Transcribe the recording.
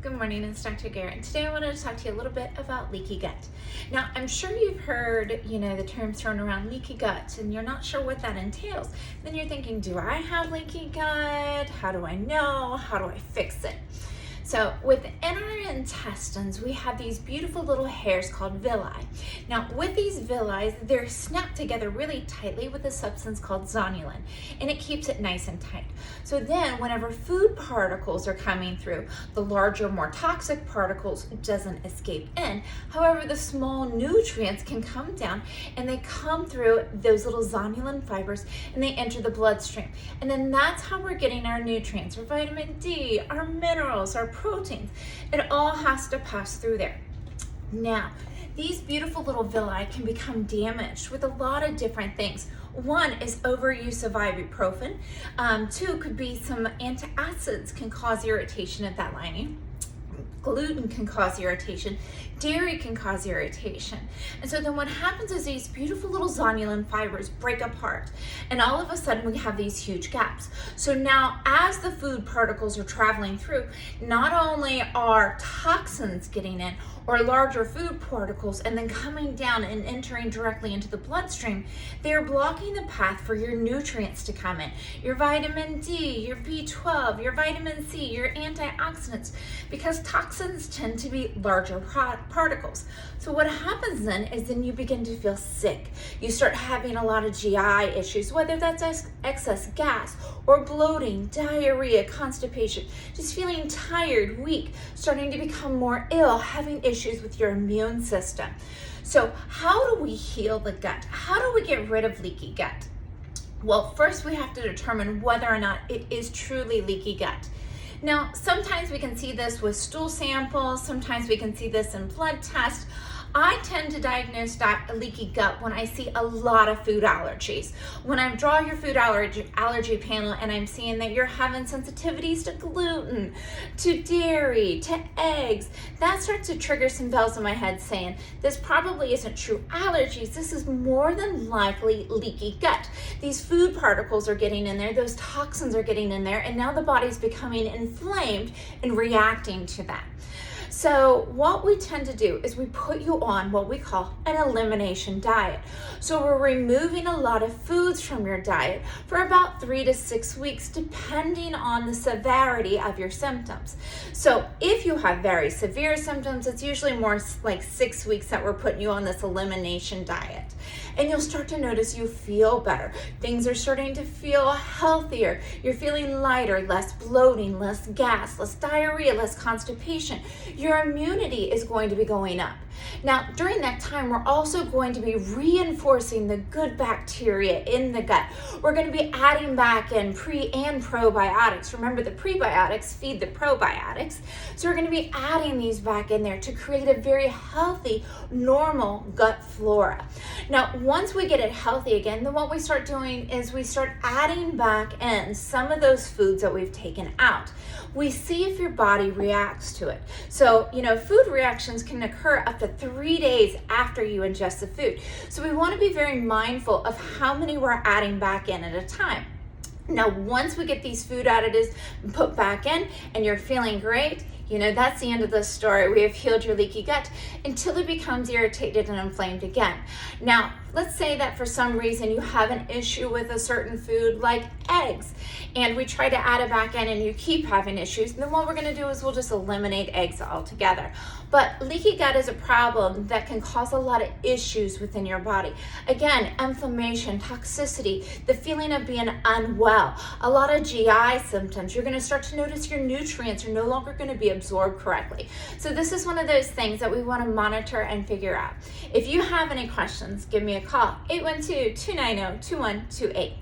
Good morning, it's Dr. Garrett. Today I wanted to talk to you a little bit about leaky gut. Now, I'm sure you've heard, the terms thrown around leaky gut, and you're not sure what that entails. Then you're thinking, do I have leaky gut? How do I know? How do I fix it? So within our intestines, we have these beautiful little hairs called villi. Now with these villi, they're snapped together really tightly with a substance called zonulin, and it keeps it nice and tight. So then whenever food particles are coming through, the larger, more toxic particles doesn't escape in. However, the small nutrients can come down and they come through those little zonulin fibers and they enter the bloodstream. And then that's how we're getting our nutrients, our vitamin D, our minerals, our proteins. It all has to pass through there. Now, these beautiful little villi can become damaged with a lot of different things. One is overuse of ibuprofen. Two could be some antacids can cause irritation of that lining. Gluten can cause irritation, dairy can cause irritation. And so then what happens is these beautiful little zonulin fibers break apart, and all of a sudden we have these huge gaps. So now as the food particles are traveling through, not only are toxins getting in, or larger food particles, and then coming down and entering directly into the bloodstream, they're blocking the path for your nutrients to come in. Your vitamin D, your B12, your vitamin C, your antioxidants, because toxins tend to be larger particles. So what happens then is then you begin to feel sick. You start having a lot of GI issues, whether that's excess gas or bloating, diarrhea, constipation, just feeling tired, weak, starting to become more ill, having issues with your immune system. So how do we heal the gut? How do we get rid of leaky gut? Well, first we have to determine whether or not it is truly leaky gut. Now, sometimes we can see this with stool samples, sometimes we can see this in blood tests. I tend to diagnose leaky gut when I see a lot of food allergies. When I draw your food allergy panel and I'm seeing that you're having sensitivities to gluten, to dairy, to eggs, that starts to trigger some bells in my head saying, this probably isn't true allergies, this is more than likely leaky gut. These food particles are getting in there, those toxins are getting in there, and now the body's becoming inflamed and reacting to that. So what we tend to do is we put you on what we call an elimination diet. So we're removing a lot of foods from your diet for about 3 to 6 weeks, depending on the severity of your symptoms. So if you have very severe symptoms, it's usually more like 6 weeks that we're putting you on this elimination diet. And you'll start to notice you feel better. Things are starting to feel healthier. You're feeling lighter, less bloating, less gas, less diarrhea, less constipation. Your immunity is going to be going up. Now, during that time, we're also going to be reinforcing the good bacteria in the gut. We're going to be adding back in pre and probiotics. Remember, the prebiotics feed the probiotics. So we're going to be adding these back in there to create a very healthy, normal gut flora. Now, once we get it healthy again, then what we start doing is we start adding back in some of those foods that we've taken out. We see if your body reacts to it. So, food reactions can occur up to 3 days after you ingest the food. So we want to be very mindful of how many we're adding back in at a time. Now, once we get these food additives put back in and you're feeling great, that's the end of the story. We have healed your leaky gut until it becomes irritated and inflamed again. Now, let's say that for some reason you have an issue with a certain food like eggs, and we try to add it back in and you keep having issues, then what we're going to do is we'll just eliminate eggs altogether. But leaky gut is a problem that can cause a lot of issues within your body. Again, inflammation, toxicity, the feeling of being unwell, a lot of GI symptoms. You're going to start to notice your nutrients are no longer going to be absorbed correctly. So this is one of those things that we want to monitor and figure out. If you have any questions, give me a call, 812-290-2128.